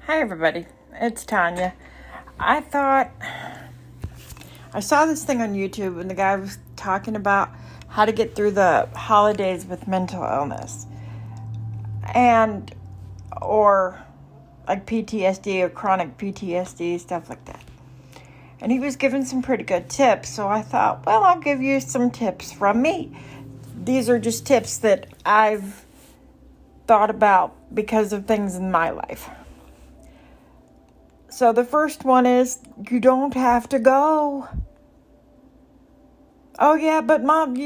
Hi everybody, it's Tanya. I thought I saw this thing on YouTube and the guy was talking about how to get through the holidays with mental illness and or like PTSD or chronic PTSD, stuff like that. And he was giving some pretty good tips, so I thought, well, I'll give you some tips from me. These are just tips that I've thought about because of things in my life. So the first one is, you don't have to go. Oh yeah, but Mom,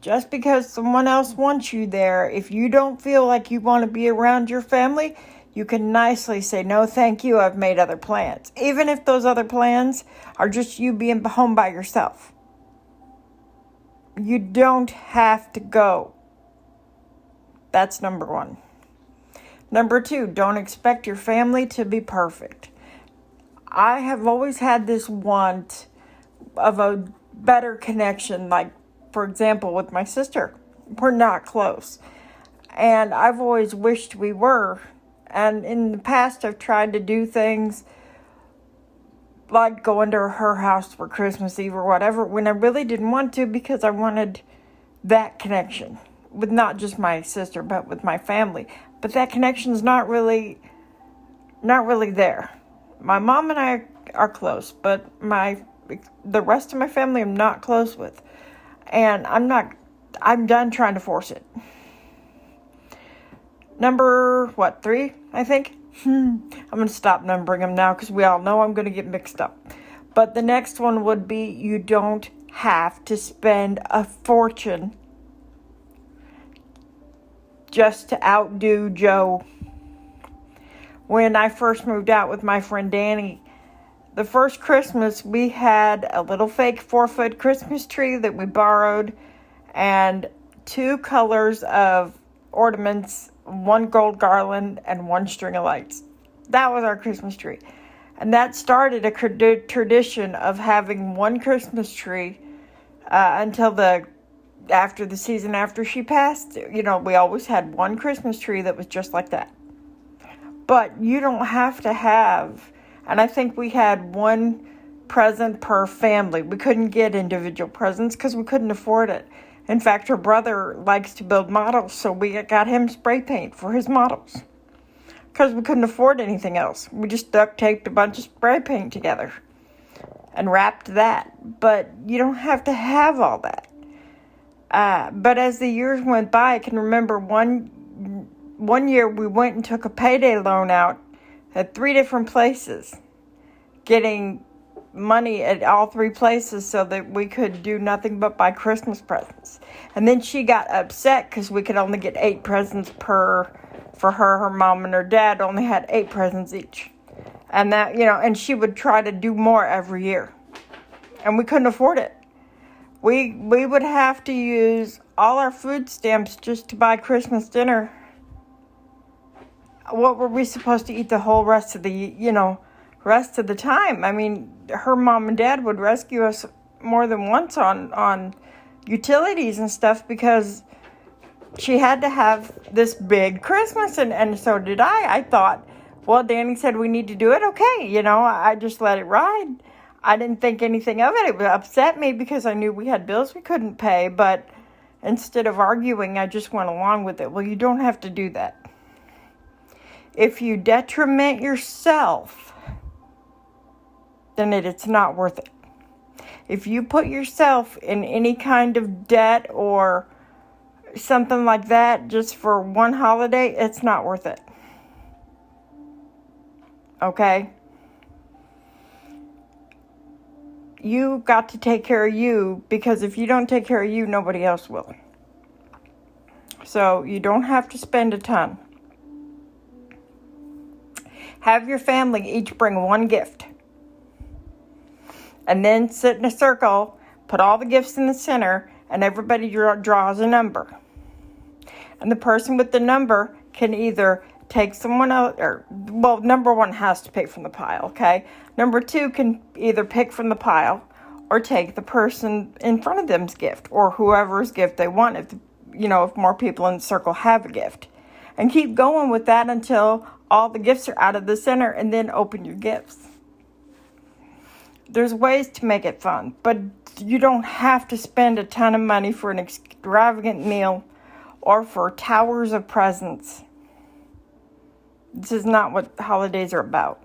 just because someone else wants you there, if you don't feel like you want to be around your family, you can nicely say, no, thank you, I've made other plans. Even if those other plans are just you being home by yourself. You don't have to go. That's number one. Number two, don't expect your family to be perfect. I have always had this want of a better connection, like, for example, with my sister. We're not close. And I've always wished we were. And in the past, I've tried to do things like going to her house for Christmas Eve or whatever when I really didn't want to, because I wanted that connection with not just my sister, but with my family. But that connection's not really there. My mom and I are close, but the rest of my family I'm not close with. And I'm done trying to force it. Number, 3, I think? I'm going to stop numbering them now because we all know I'm going to get mixed up. But the next one would be, you don't have to spend a fortune just to outdo Joe. When I first moved out with my friend Danny, the first Christmas we had a little fake 4-foot Christmas tree that we borrowed and 2 colors of ornaments, 1 gold garland and 1 string of lights. That was our Christmas tree. And that started a tradition of having 1 Christmas tree until after the season after she passed. We always had 1 Christmas tree that was just like that. But you don't have to have, and I think we had 1 present per family. We couldn't get individual presents because we couldn't afford it. In fact, her brother likes to build models, so we got him spray paint for his models. Because we couldn't afford anything else. We just duct taped a bunch of spray paint together and wrapped that. But you don't have to have all that. But as the years went by, I can remember one year we went and took a payday loan out at 3 different places, getting money at all 3 places so that we could do nothing but buy Christmas presents. And then she got upset because we could only get 8 presents for her mom and her dad only had 8 presents each. And that, and she would try to do more every year. And we couldn't afford it. We would have to use all our food stamps just to buy Christmas dinner. What were we supposed to eat the whole rest of the time? I mean, her mom and dad would rescue us more than once on utilities and stuff because she had to have this big Christmas, and so did I. I thought, well, Danny said we need to do it. Okay, I just let it ride. I didn't think anything of it. It upset me because I knew we had bills we couldn't pay, but instead of arguing, I just went along with it. Well, you don't have to do that. If you detriment yourself, then it's not worth it. If you put yourself in any kind of debt or something like that just for 1 holiday, it's not worth it. Okay? You got to take care of you, because if you don't take care of you, nobody else will. So you don't have to spend a ton. Have your family each bring 1 gift. And then sit in a circle, put all the gifts in the center, and everybody draws a number. And the person with the number can either take someone else, number 1 has to pick from the pile, okay? Number 2 can either pick from the pile or take the person in front of them's gift, or whoever's gift they want, if more people in the circle have a gift. And keep going with that until all the gifts are out of the center, and then open your gifts. There's ways to make it fun, but you don't have to spend a ton of money for an extravagant meal or for towers of presents. This is not what holidays are about.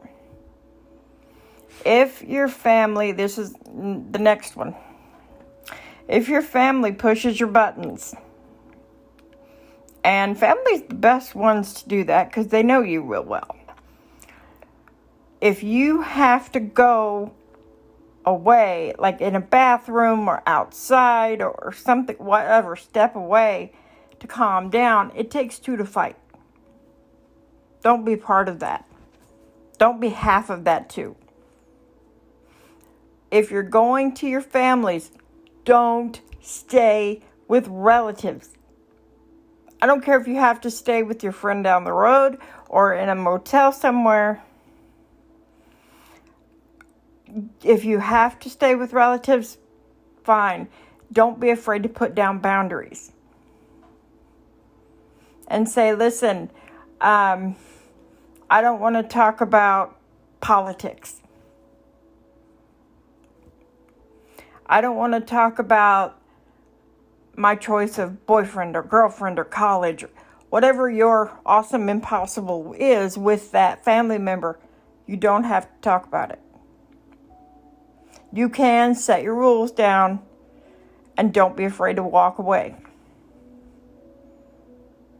If your family, this is the next one. If your family pushes your buttons, and family's the best ones to do that because they know you real well. If you have to go away, like in a bathroom or outside or something, whatever, step away to calm down, it takes two to fight. Don't be part of that. Don't be half of that too. If you're going to your families, don't stay with relatives. I don't care if you have to stay with your friend down the road or in a motel somewhere. If you have to stay with relatives, fine. Don't be afraid to put down boundaries. And say, listen, I don't want to talk about politics. I don't want to talk about my choice of boyfriend or girlfriend or college, whatever your awesome impossible is with that family member. You don't have to talk about it. You can set your rules down and don't be afraid to walk away.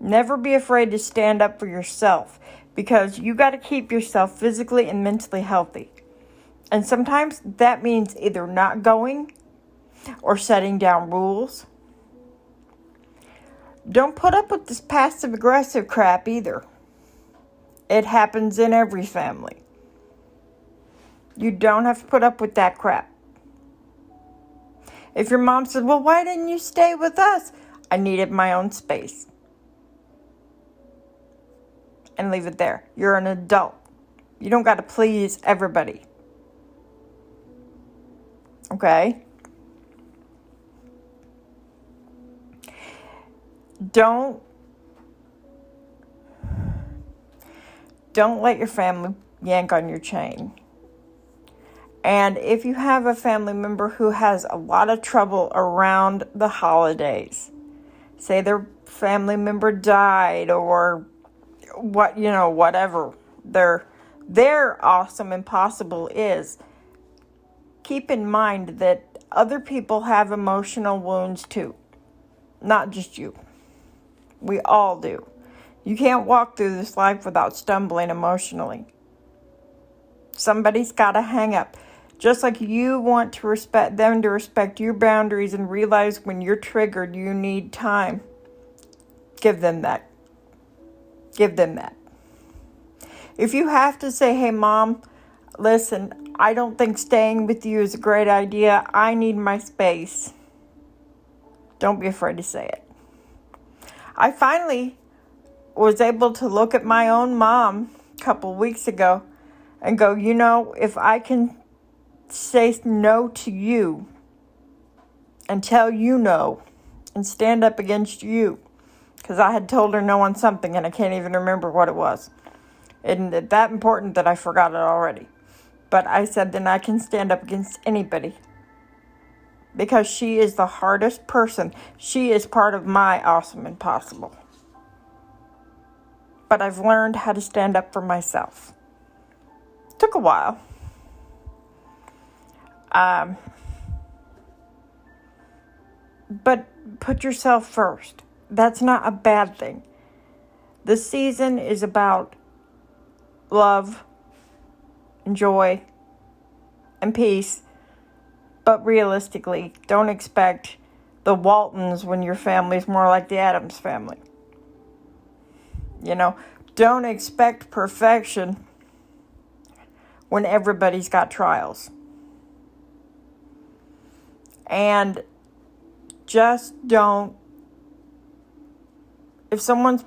Never be afraid to stand up for yourself because you got to keep yourself physically and mentally healthy. And sometimes that means either not going or setting down rules. Don't put up with this passive-aggressive crap either. It happens in every family. You don't have to put up with that crap. If your mom says, well, why didn't you stay with us? I needed my own space. And leave it there. You're an adult. You don't got to please everybody. Okay? Don't let your family yank on your chain. And if you have a family member who has a lot of trouble around the holidays, say their family member died or whatever their awesome impossible is, keep in mind that other people have emotional wounds too. Not just you. We all do. You can't walk through this life without stumbling emotionally. Somebody's got to hang up. Just like you want to respect them to respect your boundaries and realize when you're triggered, you need time. Give them that. Give them that. If you have to say, hey, Mom, listen, I don't think staying with you is a great idea. I need my space. Don't be afraid to say it. I finally was able to look at my own mom a couple weeks ago and go, if I can say no to you and tell you no and stand up against you, because I had told her no on something and I can't even remember what it was. And it's that important that I forgot it already. But I said, then I can stand up against anybody. Because she is the hardest person. She is part of my awesome impossible. But I've learned how to stand up for myself. Took a while. But put yourself first. That's not a bad thing. The season is about love and joy and peace. But realistically, don't expect the Waltons when your family's more like the Addams family. Don't expect perfection when everybody's got trials. And just don't, if someone's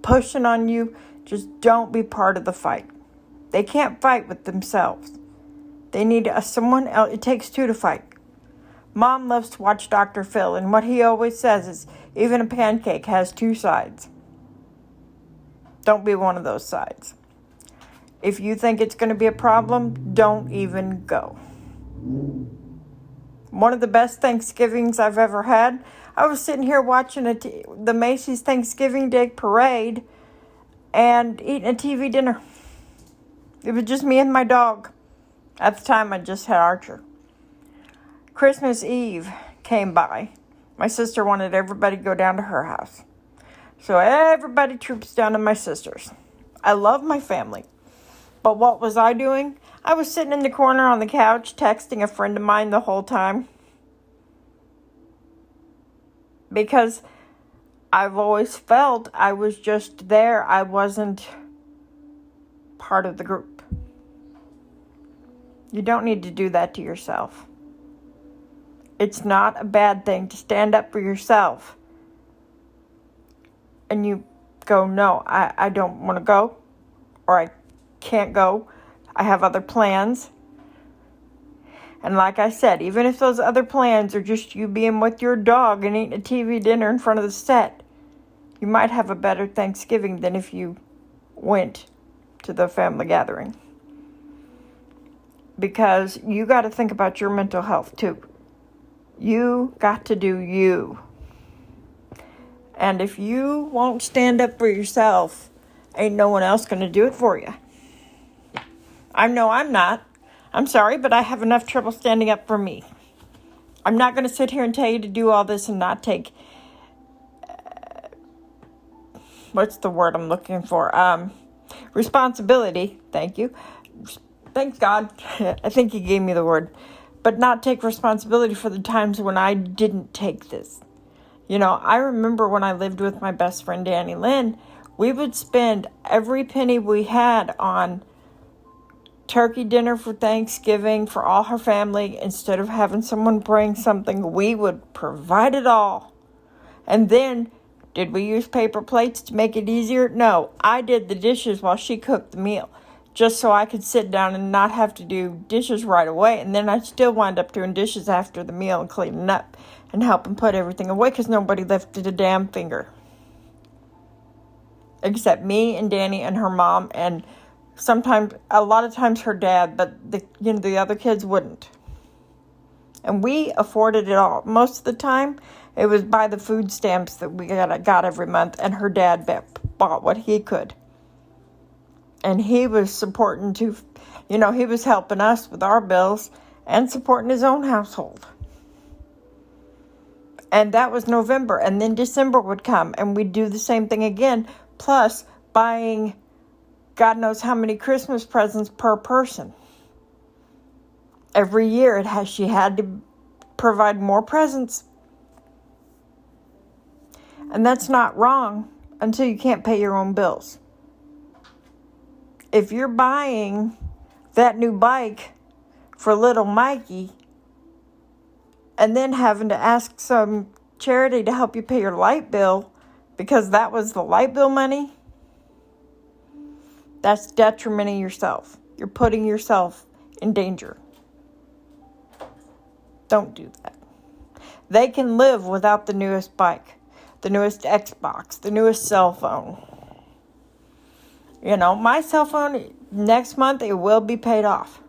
pushing on you, just don't be part of the fight. They can't fight with themselves. They need someone else. It takes two to fight. Mom loves to watch Dr. Phil, and what he always says is, even a pancake has two sides. Don't be one of those sides. If you think it's going to be a problem, don't even go. One of the best Thanksgivings I've ever had, I was sitting here watching the Macy's Thanksgiving Day Parade and eating a TV dinner. It was just me and my dog. At the time, I just had Archer. Christmas Eve came by. My sister wanted everybody to go down to her house. So everybody troops down to my sister's. I love my family. But what was I doing? I was sitting in the corner on the couch texting a friend of mine the whole time. Because I've always felt I was just there. I wasn't part of the group. You don't need to do that to yourself. It's not a bad thing to stand up for yourself. And you go, no, I don't want to go. Or I can't go. I have other plans. And like I said, even if those other plans are just you being with your dog and eating a TV dinner in front of the set, you might have a better Thanksgiving than if you went to the family gathering. Because you got to think about your mental health too. You got to do you. And if you won't stand up for yourself, ain't no one else going to do it for you. I know I'm not. I'm sorry, but I have enough trouble standing up for me. I'm not going to sit here and tell you to do all this and not take, what's the word I'm looking for? Responsibility. Thank you. Thanks God. I think he gave me the word. But not take responsibility for the times when I didn't take this. You know, I remember when I lived with my best friend Danny Lynn, we would spend every penny we had on turkey dinner for Thanksgiving for all her family. Instead of having someone bring something, we would provide it all. And then, did we use paper plates to make it easier? No, I did the dishes while she cooked the meal, just so I could sit down and not have to do dishes right away. And then I'd still wind up doing dishes after the meal and cleaning up and helping put everything away because nobody lifted a damn finger. Except me and Danny and her mom and sometimes, a lot of times her dad, but the other kids wouldn't. And we afforded it all. Most of the time, it was by the food stamps that we got every month, and her dad bought what he could. And he was supporting he was helping us with our bills and supporting his own household. And that was November. And then December would come, and we'd do the same thing again, plus buying God knows how many Christmas presents per person. Every year she had to provide more presents. And that's not wrong until you can't pay your own bills. If you're buying that new bike for little Mikey and then having to ask some charity to help you pay your light bill because that was the light bill money, that's detrimenting yourself. You're putting yourself in danger. Don't do that. They can live without the newest bike, the newest Xbox, the newest cell phone. You know, my cell phone, next month, it will be paid off.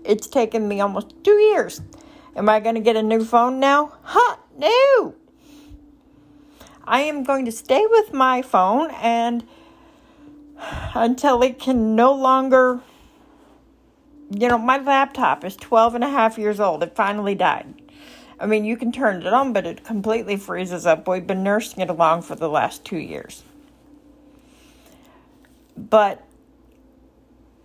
It's taken me almost 2 years. Am I going to get a new phone now? No. I am going to stay with my phone and until it can no longer, my laptop is 12 and a half years old. It finally died. I mean, you can turn it on, but it completely freezes up. We've been nursing it along for the last 2 years. But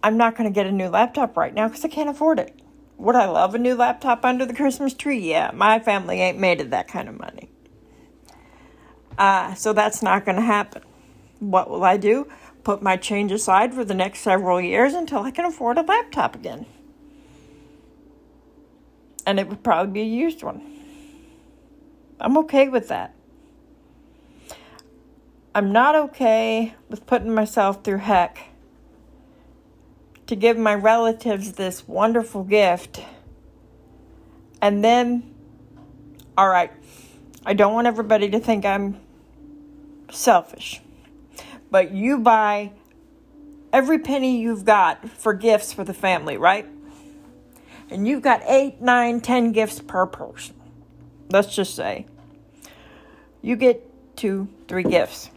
I'm not going to get a new laptop right now because I can't afford it. Would I love a new laptop under the Christmas tree? Yeah, my family ain't made of that kind of money. So that's not going to happen. What will I do? Put my change aside for the next several years until I can afford a laptop again. And it would probably be a used one. I'm okay with that. I'm not okay with putting myself through heck to give my relatives this wonderful gift. And then, all right, I don't want everybody to think I'm selfish. but you buy every penny you've got for gifts for the family, right? And you've got 8, 9, 10 gifts per person. Let's just say you get 2, 3 gifts.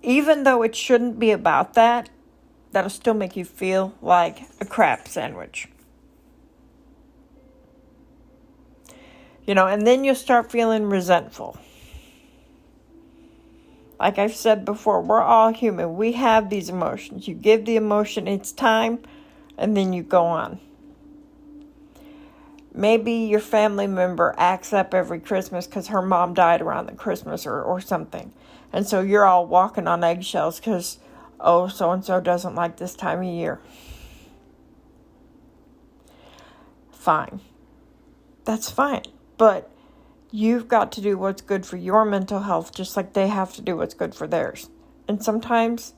Even though it shouldn't be about that, that'll still make you feel like a crap sandwich. And then you'll start feeling resentful. Like I've said before, we're all human. We have these emotions. You give the emotion its time, and then you go on. Maybe your family member acts up every Christmas because her mom died around the Christmas or something. And so you're all walking on eggshells because, so-and-so doesn't like this time of year. Fine. That's fine. But you've got to do what's good for your mental health just like they have to do what's good for theirs. And sometimes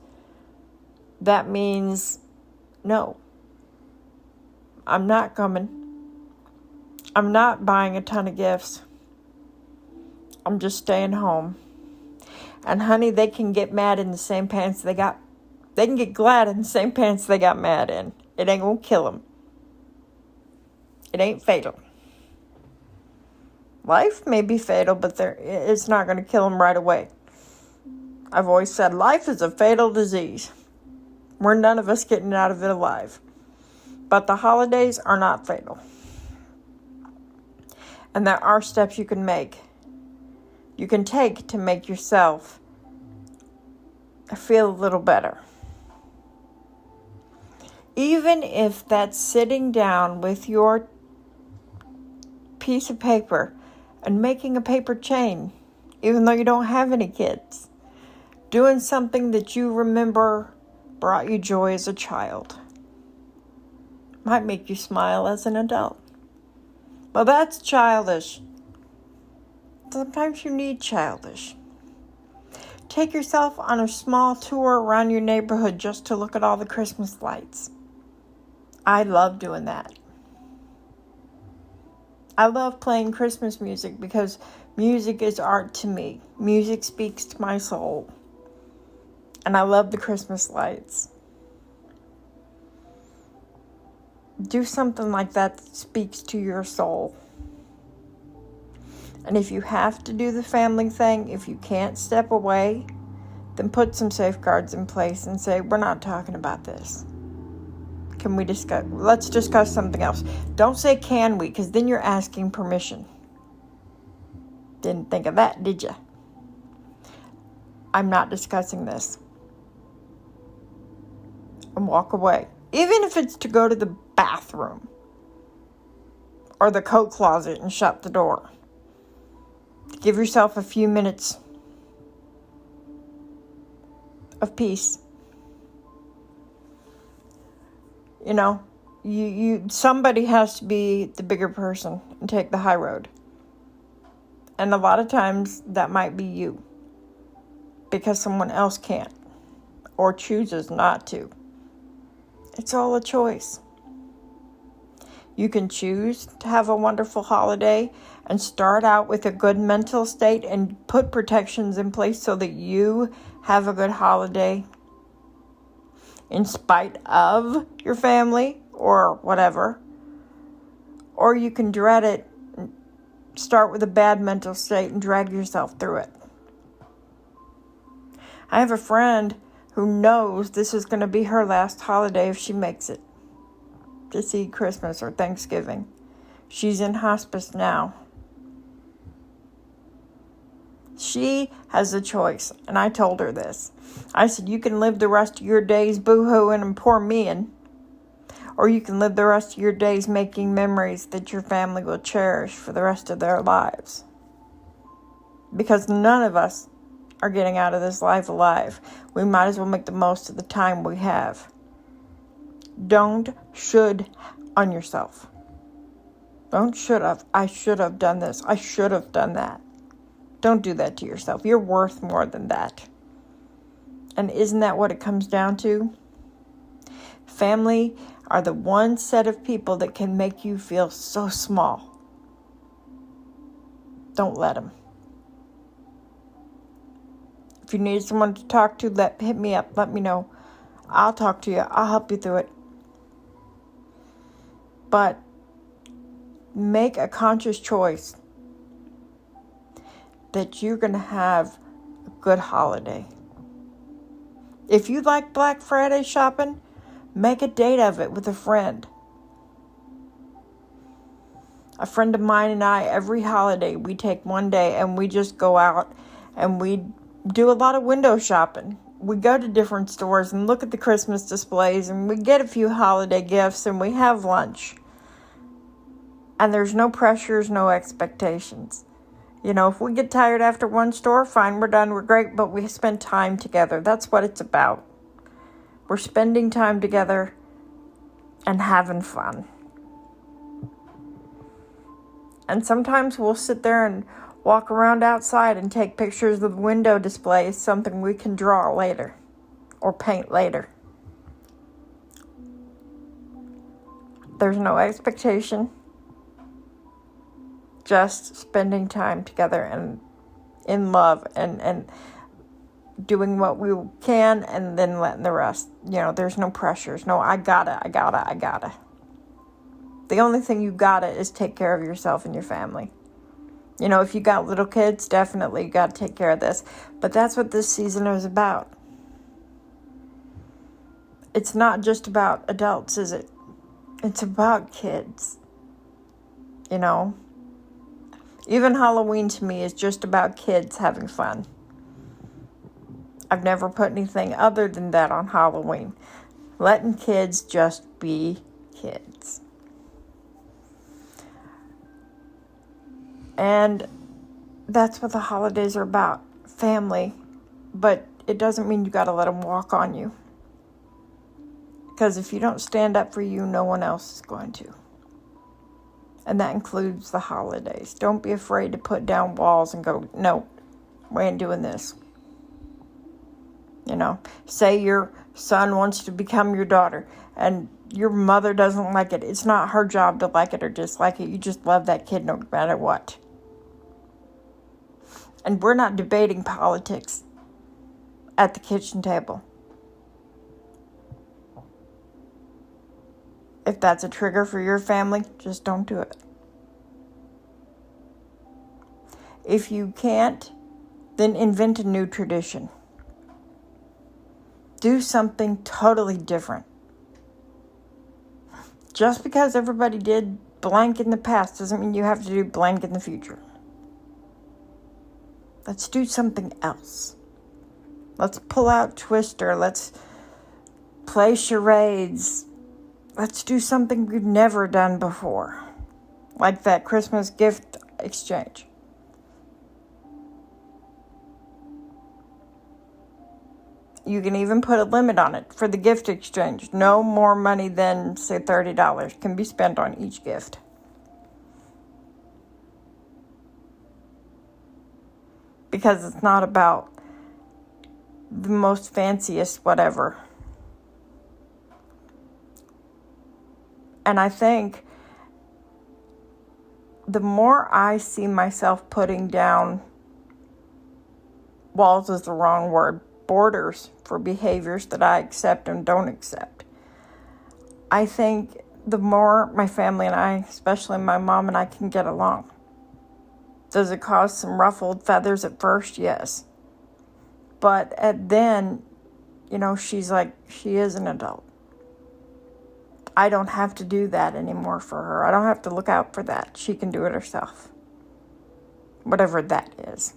that means, no, I'm not coming. I'm not buying a ton of gifts. I'm just staying home. And honey, they can get mad in the same pants they can get glad in the same pants they got mad in. It ain't gonna kill them. It ain't fatal. Life may be fatal, but it's not gonna kill them right away. I've always said life is a fatal disease. We're none of us getting out of it alive. But the holidays are not fatal. And there are steps you can take to make yourself feel a little better. Even if that's sitting down with your piece of paper and making a paper chain, even though you don't have any kids. Doing something that you remember brought you joy as a child. Might make you smile as an adult. Well, that's childish. Sometimes you need childish. Take yourself on a small tour around your neighborhood just to look at all the Christmas lights. I love doing that. I love playing Christmas music because music is art to me. Music speaks to my soul. And I love the Christmas lights. Do something like that speaks to your soul. And if you have to do the family thing, if you can't step away, then put some safeguards in place and say, we're not talking about this. Let's discuss something else. Don't say can we, because then you're asking permission. Didn't think of that, did you? I'm not discussing this. And walk away. Even if it's to go to the bathroom or the coat closet and shut the door. Give yourself a few minutes of peace. Somebody has to be the bigger person and take the high road. And a lot of times that might be you. Because someone else can't. Or chooses not to. It's all a choice. You can choose to have a wonderful holiday and start out with a good mental state and put protections in place so that you have a good holiday in spite of your family or whatever. Or you can dread it, start with a bad mental state and drag yourself through it. I have a friend who knows this is going to be her last holiday if she makes it to see Christmas or Thanksgiving. She's in hospice now. She has a choice, and I told her this. I said, you can live the rest of your days boo-hooing and poor meing, or you can live the rest of your days making memories that your family will cherish for the rest of their lives. Because none of us are getting out of this life alive. We might as well make the most of the time we have. Don't should on yourself. Don't should have. I should have done this. I should have done that. Don't do that to yourself. You're worth more than that. And isn't that what it comes down to? Family are the one set of people that can make you feel so small. Don't let them. If you need someone to talk to, hit me up. Let me know. I'll talk to you. I'll help you through it. But make a conscious choice that you're going to have a good holiday. If you like Black Friday shopping, make a date of it with a friend. A friend of mine and I, every holiday, we take one day and we just go out and we do a lot of window shopping. We go to different stores and look at the Christmas displays and we get a few holiday gifts and we have lunch. And there's no pressures, no expectations. You know, if we get tired after one store, fine, we're done, we're great, but we spend time together. That's what it's about. We're spending time together and having fun. And sometimes we'll sit there and walk around outside and take pictures of the window displays, something we can draw later or paint later. There's no expectation. Just spending time together and in love and doing what we can and then letting the rest, there's no pressures. No, I gotta. The only thing you gotta is take care of yourself and your family. If you got little kids, definitely you gotta take care of this. But that's what this season is about. It's not just about adults, is it? It's about kids. Even Halloween to me is just about kids having fun. I've never put anything other than that on Halloween. Letting kids just be kids. And that's what the holidays are about. Family. But it doesn't mean you got to let them walk on you. Because if you don't stand up for you, no one else is going to. And that includes the holidays. Don't be afraid to put down walls and go, no, we ain't doing this. Say your son wants to become your daughter and your mother doesn't like it. It's not her job to like it or dislike it. You just love that kid no matter what. And we're not debating politics at the kitchen table. If that's a trigger for your family, just don't do it. If you can't, then invent a new tradition. Do something totally different. Just because everybody did blank in the past doesn't mean you have to do blank in the future. Let's do something else. Let's pull out Twister. Let's play charades. Let's do something we've never done before. Like that Christmas gift exchange. You can even put a limit on it for the gift exchange. No more money than, say, $30 can be spent on each gift. Because it's not about the most fanciest whatever. And I think the more I see myself putting down walls is the wrong word, borders for behaviors that I accept and don't accept, I think the more my family and I, especially my mom and I, can get along. Does it cause some ruffled feathers at first? Yes. But then, she is an adult. I don't have to do that anymore for her. I don't have to look out for that. She can do it herself. Whatever that is.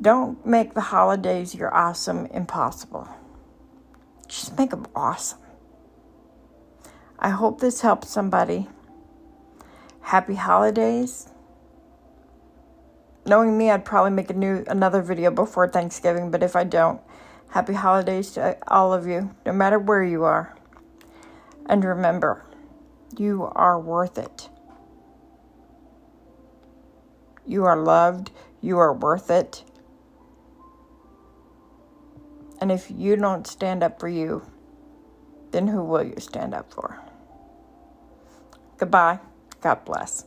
Don't make the holidays your awesome impossible. Just make them awesome. I hope this helps somebody. Happy holidays. Knowing me, I'd probably make another video before Thanksgiving, but if I don't, happy holidays to all of you, no matter where you are. And remember, you are worth it. You are loved. You are worth it. And if you don't stand up for you, then who will you stand up for? Goodbye. God bless.